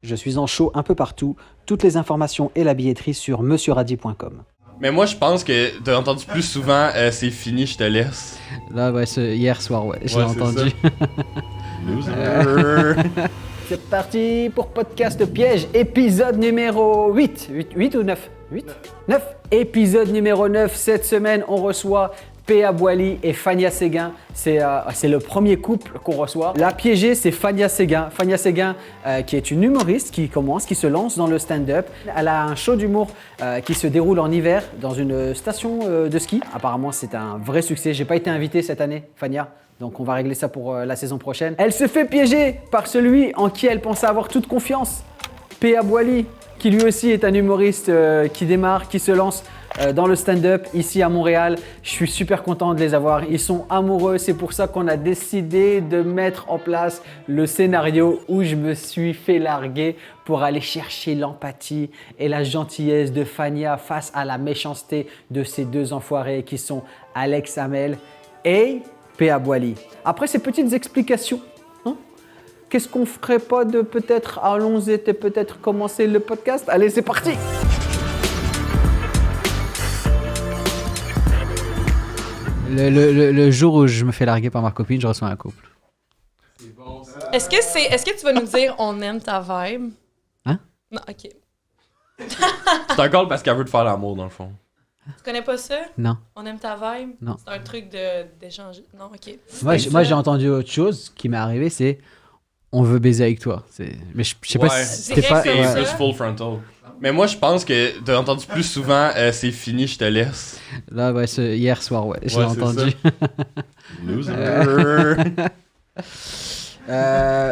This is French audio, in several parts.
Je suis en show un peu partout. Toutes les informations et la billetterie sur monsieurradi.com. Mais moi, je pense que t'as entendu plus souvent c'est fini, je te laisse. Là, ouais, hier soir, ouais, je l'ai entendu. C'est parti pour Podcast Piège, épisode numéro 8. 8 ou 9 8 9. Épisode numéro 9. Cette semaine, on reçoit Péa Boily et Fania Séguin. C'est le premier couple qu'on reçoit. La piégée, c'est Fania Séguin. Fania Séguin, qui est une humoriste qui se lance dans le stand-up. Elle a un show d'humour qui se déroule en hiver dans une station de ski. Apparemment, c'est un vrai succès. J'ai pas été invité cette année, Fania. Donc on va régler ça pour la saison prochaine. Elle se fait piéger par celui en qui elle pensait avoir toute confiance. Péa Boily, qui lui aussi est un humoriste qui démarre, qui se lance dans le stand-up ici à Montréal. Je suis super content de les avoir. Ils sont amoureux. C'est pour ça qu'on a décidé de mettre en place le scénario où je me suis fait larguer pour aller chercher l'empathie et la gentillesse de Fania face à la méchanceté de ces deux enfoirés qui sont Alex Hamel et Péa Boily. Après ces petites explications, qu'est-ce qu'on ferait pas de peut-être allons-y et peut-être commencer le podcast? Allez, c'est parti! Le jour où je me fais larguer par ma copine, je reçois un couple. C'est bon, ça. Est-ce que tu vas nous dire on aime ta vibe? Hein? Non, ok. C'est un call parce qu'elle veut te faire l'amour, dans le fond. Tu connais pas ça? Non. On aime ta vibe? Non. C'est un truc d'échanger. Non, ok. Moi, j'ai entendu autre chose qui m'est arrivé, c'est on veut baiser avec toi. Mais je sais pas si c'était C'est pas. vrai, C'est ouais. plus full frontal. Mais moi, je pense que t'as entendu plus souvent c'est fini, je te laisse. Là, ouais, hier soir, ouais, je l'ai Ouais, c'est entendu. Loser.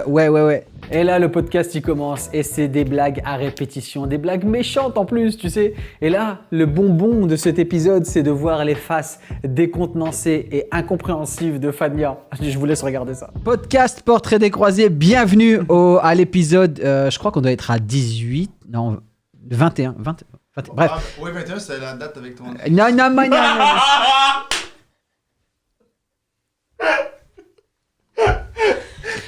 Ouais. Et là, le podcast, il commence et c'est des blagues à répétition, des blagues méchantes en plus, tu sais. Et là, le bonbon de cet épisode, c'est de voir les faces décontenancées et incompréhensives de Fania. Je vous laisse regarder ça. Podcast Portrait des Croisés, bienvenue à l'épisode, je crois qu'on doit être à 18, non, 21, 20, bref. Oui, 21, c'est la date avec ton. Non.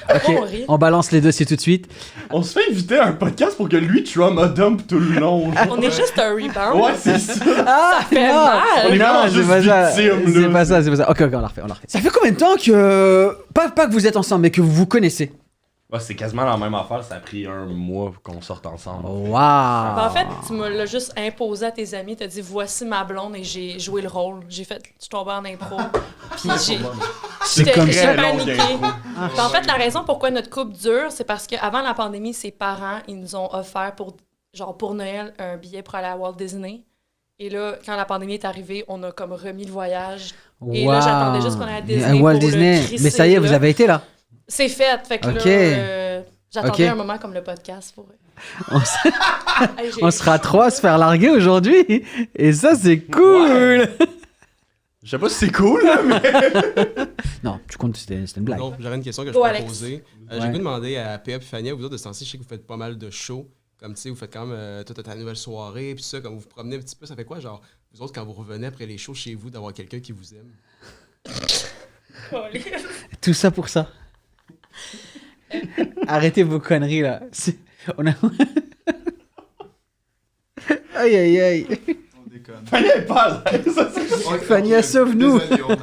Pourquoi on Ok, rit? on balance les dossiers tout de suite. On se fait inviter à un podcast pour que lui trauma dump tout le long. genre. On est juste un rebound. Ouais, c'est ça. Ah, fait mal. On est vraiment juste c'est pas ça. victimes, C'est là. pas ça, c'est pas ça. Ok, on la refait. Ça fait combien de temps que... Pas que vous êtes ensemble, mais que vous vous connaissez? Ouais, c'est quasiment la même affaire. Ça a pris un mois qu'on sorte ensemble. Waouh! Ben, en fait, tu me l'as juste imposé à tes amis. T'as dit voici ma blonde et j'ai joué le rôle. Je suis tombée en impro. Puis C'est comme j'ai ça. paniqué. l'impro. Ben, en fait, la raison pourquoi notre couple dure, c'est parce qu'avant la pandémie, ses parents, ils nous ont offert pour Noël un billet pour aller à Walt Disney. Et là, quand la pandémie est arrivée, on a comme remis le voyage. Et là, j'attendais juste qu'on aille à Disney Walt pour Disney. le crisser, Mais ça y est, vous là. avez été là. C'est fait. Fait que Ok. là, j'attendais Ok. un moment comme le podcast pour... On, s- Hey, j'ai- on sera trois à se faire larguer aujourd'hui. Et ça, c'est cool! Je sais pas si c'est cool, là, mais. Non, tu comptes, c'était une blague. Non, j'aurais une question que je Go, peux Alex. poser. Ouais. J'ai pu demander à Péa et Fania, vous autres de ce temps-ci, je sais que vous faites pas mal de shows. Comme tu sais, vous faites quand même toute ta nouvelle soirée, puis ça, comme vous vous promenez un petit peu, ça fait quoi, genre, vous autres, quand vous revenez après les shows chez vous, d'avoir quelqu'un qui vous aime? Tout ça pour ça. Arrêtez vos conneries, là. On a... Aïe. On déconne. Fallait être pas à l'aise, ça, c'est- Fania, sauve-nous.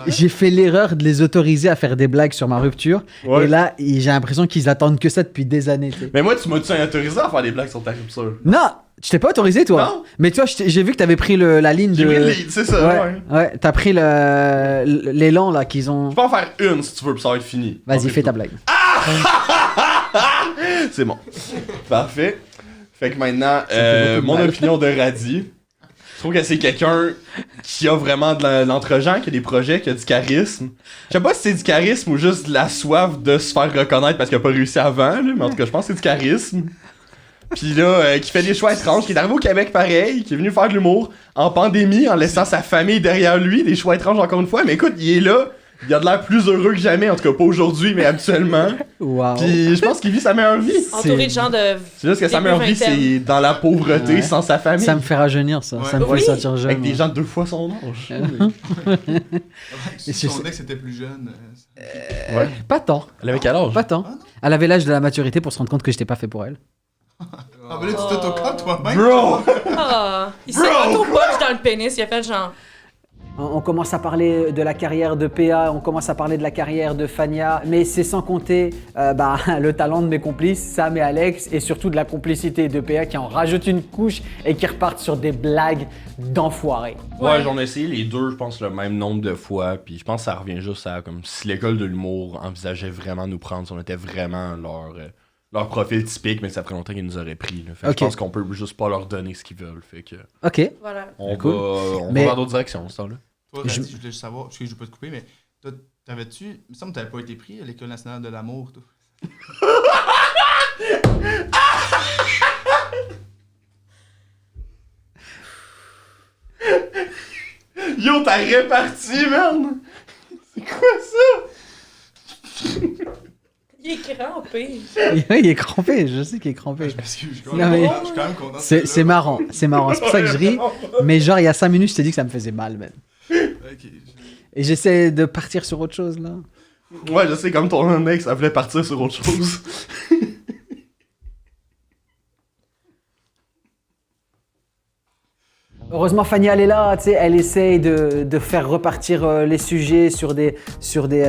J'ai fait l'erreur de les autoriser à faire des blagues sur ma rupture. Ouais. Et là, j'ai l'impression qu'ils attendent que ça depuis des années. tu sais. Mais moi, tu m'as-tu autorisé à faire des blagues sur ta rupture? Non, je t'ai pas autorisé, toi. Non. Mais toi, j'ai vu que t'avais pris la ligne J'ai de... pris le lead, c'est ça, ouais. Ouais, t'as pris l'élan, là, qu'ils ont... Tu peux en faire une si tu veux, puis ça va être fini. Vas-y, Ok, fais ta tout. blague. C'est bon. Parfait. Fait que maintenant, fait beaucoup de mon mal. opinion de Radi, je trouve que c'est quelqu'un qui a vraiment de l'entre-gens, qui a des projets, qui a du charisme. Je sais pas si c'est du charisme ou juste de la soif de se faire reconnaître parce qu'il a pas réussi avant, là, mais en tout cas, je pense que c'est du charisme. Puis là, qui fait des choix étranges, qui est arrivé au Québec pareil, qui est venu faire de l'humour en pandémie, en laissant sa famille derrière lui, des choix étranges encore une fois, mais écoute, il est là. Il a de l'air plus heureux que jamais, en tout cas pas aujourd'hui, mais habituellement. Waouh. Puis je pense qu'il vit sa meilleure vie. Entouré de gens de... C'est juste que sa Début meilleure vie, vingtaine. c'est dans la pauvreté, Ouais. sans sa famille. Ça me fait rajeunir, ça. Ouais. Ça me fait Oui. sentir jeune. Avec des ouais. gens de 2 fois son âge. Et Si c'est- ton ex était plus jeune. Ouais. Pas tant. Elle avait quel âge? Pas tant. Elle avait l'âge de la maturité pour se rendre compte que j'étais pas fait pour elle. Ah, ben là, tu t'autocolles toi-même. Bro! Ah, il s'est auto-punch dans le pénis, il a fait genre. On commence à parler de la carrière de PA, on commence à parler de la carrière de Fania, mais c'est sans compter le talent de mes complices, Sam et Alex, et surtout de la complicité de PA qui en rajoute une couche et qui repartent sur des blagues d'enfoirés. Ouais, j'en ai essayé les deux, je pense, le même nombre de fois, puis je pense que ça revient juste à comme si l'école de l'humour envisageait vraiment nous prendre, si on était vraiment leur profil typique, mais que ça ferait longtemps qu'ils nous auraient pris. Là. Fait que Ok. je pense qu'on peut juste pas leur donner ce qu'ils veulent. Fait que Ok. Voilà. on Cool. va Mais- dans d'autres directions, ce temps-là. Toi, Radi, je voulais juste savoir, je veux pas te couper, mais toi, t'avais-tu. Il me semble que t'avais pas été pris à l'École nationale de l'amour, toi. Yo, t'as réparti, man! C'est quoi ça? Il est crampé. Il est crampé, je sais qu'il est crampé. Je m'excuse, je suis quand Non, même mais- content- je suis quand même content. C'est marrant, c'est marrant. C'est pour ça que je ris. Mais genre, il y a 5 minutes, je t'ai dit que ça me faisait mal, man. Ok. Et j'essaie de partir sur autre chose, là. Ouais, je sais, comme ton ex, elle voulait partir sur autre chose. Heureusement, Fanny, elle est là, tu sais, elle essaye de faire repartir les sujets sur des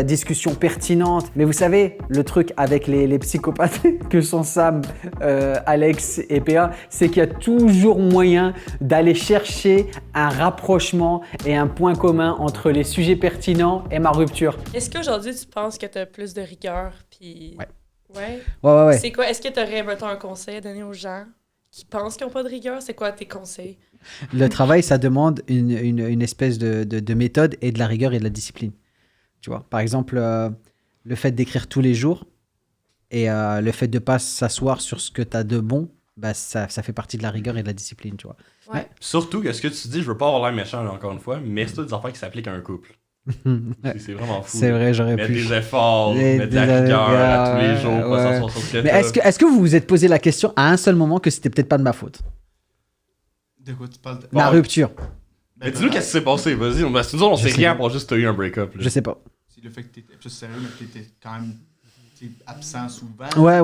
discussions pertinentes. Mais vous savez, le truc avec les psychopathes que sont Sam, Alex et PA, c'est qu'il y a toujours moyen d'aller chercher un rapprochement et un point commun entre les sujets pertinents et ma rupture. Est-ce qu'aujourd'hui, tu penses que tu as plus de rigueur? Puis. Ouais. Ouais. Ouais. C'est quoi? Est-ce que tu aurais, mettons, un conseil à donner aux gens qui pensent qu'ils n'ont pas de rigueur? C'est quoi tes conseils? Le travail, ça demande une espèce de méthode et de la rigueur et de la discipline. Tu vois, par exemple, le fait d'écrire tous les jours et le fait de pas s'asseoir sur ce que tu as de bon, bah, ça fait partie de la rigueur et de la discipline, tu vois. Ouais. Surtout que ce que tu dis, je veux pas avoir l'air méchant encore une fois, mais c'est toutes des affaires qui s'appliquent à un couple. C'est vraiment fou. C'est vrai, j'aurais Mettre pu. des efforts, Des- mettre de la des- rigueur à tous les ouais, jours, pas ouais. s'asseoir sur ce que Mais t'as. est-ce que vous vous êtes posé la question à un seul moment que c'était peut-être pas de ma faute? De quoi tu parles? La Ouais. rupture, Mais dis-nous qu'est-ce qui s'est passé, vas-y. Parce que nous autres, on Je sait sais rien pas. pour juste t'as eu un break-up. là. je sais pas. C'est le fait que t'étais plus sérieux, mais que t'étais quand même absent souvent. Ouais,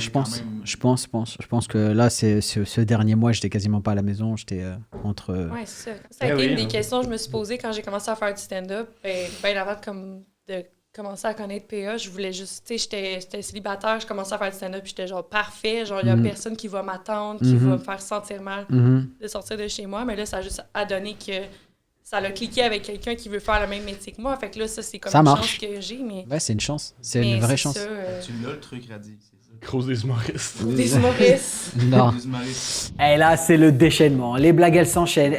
je pense que là, c'est ce dernier mois, j'étais quasiment pas à la maison, j'étais entre... Ouais, c'est ça. Ça a Eh été oui, une des hein. questions que je me suis posée quand j'ai commencé à faire du stand-up. Ben avant de commencer à connaître PA, je voulais juste, tu sais, j'étais célibataire, je commençais à faire du stand-up, puis j'étais genre parfait, genre il y a Mhm. personne qui va m'attendre, qui Mhm. va me faire sentir mal Mhm. de sortir de chez moi, mais là ça a juste à donner que ça l'a cliqué avec quelqu'un qui veut faire le même métier que moi, fait que là ça c'est comme Ça une marche. chance que j'ai, mais Ouais, c'est une chance, c'est mais une vraie c'est chance. ça, Tu l'as le truc, Radi, c'est ça. Grosse des humoristes. des humoristes. Non. Des humoristes. Et là, c'est le déchaînement. Les blagues, elles s'enchaînent.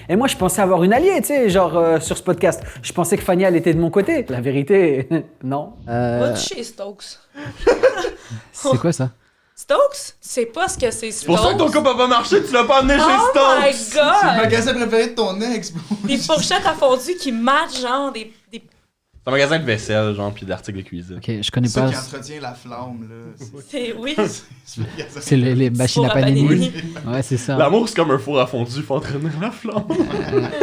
Et moi, je pensais avoir une alliée, tu sais, genre sur ce podcast. Je pensais que Fanny, elle était de mon côté. La vérité, non. Va chez Stokes. C'est quoi ça? Stokes? C'est pas ce que c'est Stokes. C'est pour ça que ton couple a pas marché, tu l'as pas amené Oh chez my Stokes! C'est le god! magasin préféré de ton ex, bro. Des fourchettes à fondu qui matchent, genre des C'est un magasin de vaisselle, genre, pis d'articles de cuisine. Ok, je connais C'est ça pas. qui entretient la flamme, là. oui. C'est le magasin. C'est les machines à Four à panini. panini. Ouais, c'est ça. L'amour, c'est comme un four à fondu, faut entraîner la flamme.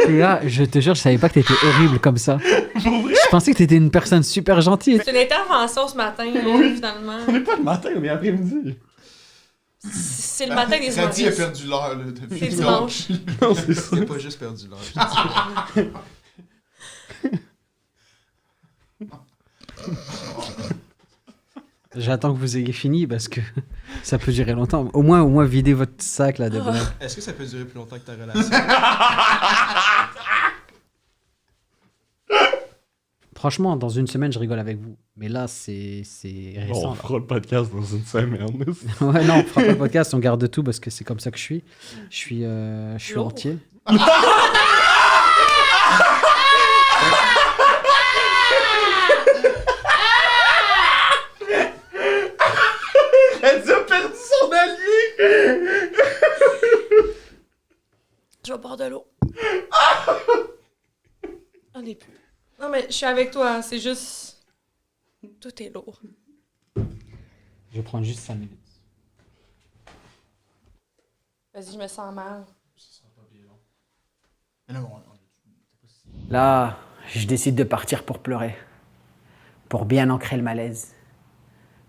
Et là, je te jure, je savais pas que t'étais horrible comme ça. Pour vrai? Je pensais que t'étais une personne super gentille. C'est une intervention ce matin, là, finalement. On est pas le matin, on est après-midi. C'est le matin des Radi a humoristes. perdu l'heure, là, depuis. C'est dimanche. Non, c'est ça. Il a pas juste perdu l'heure. J'attends que vous ayez fini parce que ça peut durer longtemps. Au moins videz votre sac là de blagues. Est-ce que ça peut durer plus longtemps que ta relation? Franchement, dans une semaine, je rigole avec vous. Mais là, c'est On récent. fera le podcast dans une semaine. Ouais, non, on fera pas le podcast, on garde tout parce que c'est comme ça que je suis. Je suis Lourd. entier. Elle a perdu son allié! Je vais boire de l'eau. On est plus. Non, mais je suis avec toi, c'est juste. Tout est lourd. Je vais prendre juste 5 minutes. Vas-y, je me sens mal. Mais non, Là, je décide de partir pour pleurer. Pour bien ancrer le malaise.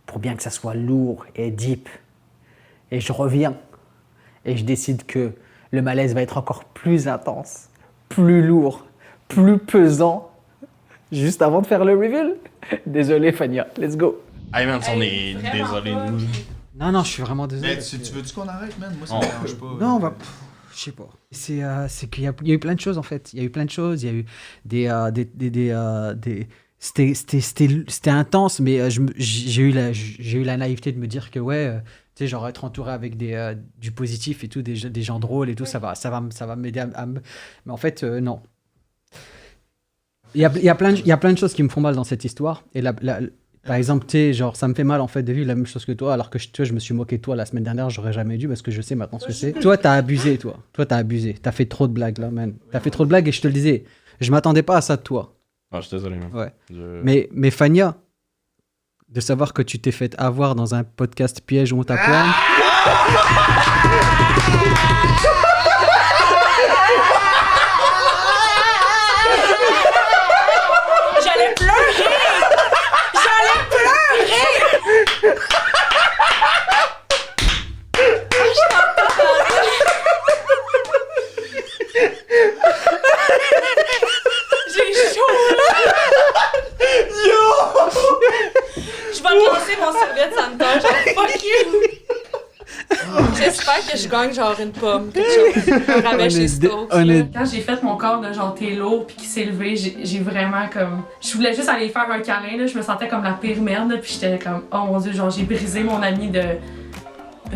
Pour bien que ça soit lourd et deep. Et je reviens. Et je décide que le malaise va être encore plus intense, plus lourd, plus pesant. Juste avant de faire le reveal. Désolé, Fania. Let's go. Hey man, on est désolé nous. Non, je suis vraiment désolé. Mais tu veux-tu qu'on arrête, man? Moi, ça On- me dérange pas. Non, on va. Je sais pas. C'est qu'il y a eu plein de choses en fait. Il y a eu plein de choses. Il y a eu c'était intense, mais j'ai eu la naïveté de me dire que ouais, tu sais, genre être entouré avec du positif et tout, des gens drôles et tout, ça va m'aider mais en fait, non. Il y a plein de choses qui me font mal dans cette histoire. Et par exemple, tu sais, genre, ça me fait mal en fait de vivre la même chose que toi, alors que tu vois, je me suis moqué de toi la semaine dernière, j'aurais jamais dû parce que je sais maintenant ce que c'est. Toi, t'as abusé, toi. Toi, t'as abusé. T'as fait trop de blagues là, man. T'as fait trop de blagues et je te le disais. Je m'attendais pas à ça de toi. Ah, je suis désolé, man. Ouais. Je- Mais Fania, de savoir que tu t'es fait avoir dans un podcast piège où on t'a pointe. J'allais pleurer! J'ai chaud! Je vais te lancer mon serviette Santa, genre fuck you! J'espère que je gagne genre une pomme, quelque chose. Un rabais chez Stokes. Quand j'ai fait mon corps de genre t'es lourd puis qui s'est levé, j'ai vraiment comme... Je voulais juste aller faire un câlin, là. Je me sentais comme la pire merde, là, puis j'étais comme oh mon dieu, genre j'ai brisé mon ami de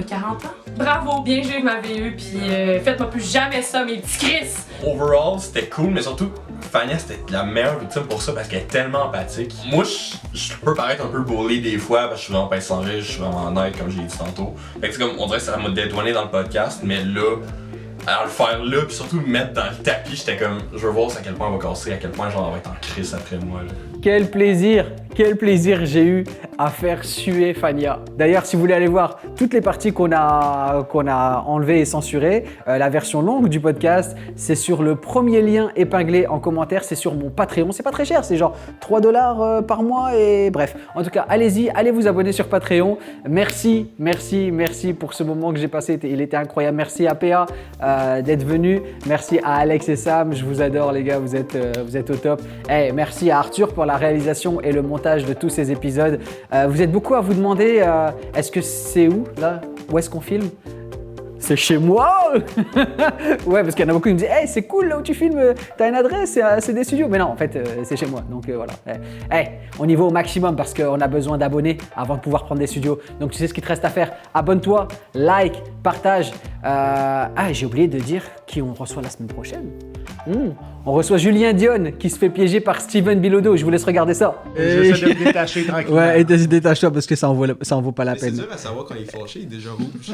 40 ans. Bravo, bien joué ma VE, puis faites-moi plus jamais ça, mes petits Chris! Overall, c'était cool, mais surtout, Fania, c'était la meilleure victime pour ça parce qu'elle est tellement empathique. Moi, je peux paraître un peu bully des fois parce que je suis vraiment pince sans rire, je suis vraiment honnête, comme j'ai dit tantôt. Fait que c'est comme, on dirait que ça m'a dédouané dans le podcast, mais là, à le faire là, puis surtout me mettre dans le tapis, j'étais comme, je veux voir à quel point on va casser, à quel point genre on va être en crise après moi. Là. Quel plaisir j'ai eu à faire suer Fania. D'ailleurs, si vous voulez aller voir toutes les parties qu'on a enlevées et censurées, la version longue du podcast, c'est sur le premier lien épinglé en commentaire, c'est sur mon Patreon. C'est pas très cher, c'est genre $3 par mois et bref. En tout cas, allez-y, allez vous abonner sur Patreon. Merci pour ce moment que j'ai passé. Il était incroyable. Merci à PA d'être venu. Merci à Alex et Sam. Je vous adore les gars, vous êtes au top. Hey, merci à Arthur pour la réalisation et le montage de tous ces épisodes. Vous êtes beaucoup à vous demander est-ce que c'est où là? Où est-ce qu'on filme? C'est chez moi. Ouais, parce qu'il y en a beaucoup qui me disent hey, c'est cool là où tu filmes, t'as une adresse, c'est des studios. Mais non, en fait, c'est chez moi. Donc voilà. Hey, on y va au maximum parce qu'on a besoin d'abonnés avant de pouvoir prendre des studios. Donc tu sais ce qu'il te reste à faire. Abonne-toi, like, partage. J'ai oublié de dire qui on reçoit la semaine prochaine. On reçoit Julien Dion qui se fait piéger par Steven Bilodeau. Je vous laisse regarder ça. J'essaie de me détacher tranquillement. Ouais, et détache-toi parce que ça en vaut pas la Mais c'est peine. dur à savoir quand il est fâché, il est déjà rouge.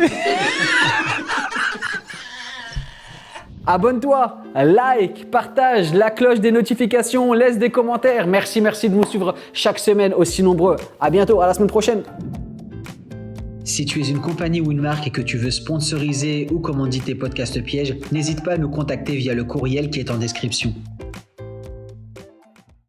Abonne-toi, like, partage, la cloche des notifications, laisse des commentaires. Merci de nous suivre chaque semaine aussi nombreux. À bientôt, à la semaine prochaine. Si tu es une compagnie ou une marque et que tu veux sponsoriser ou commanditer Podcast Piège, n'hésite pas à nous contacter via le courriel qui est en description.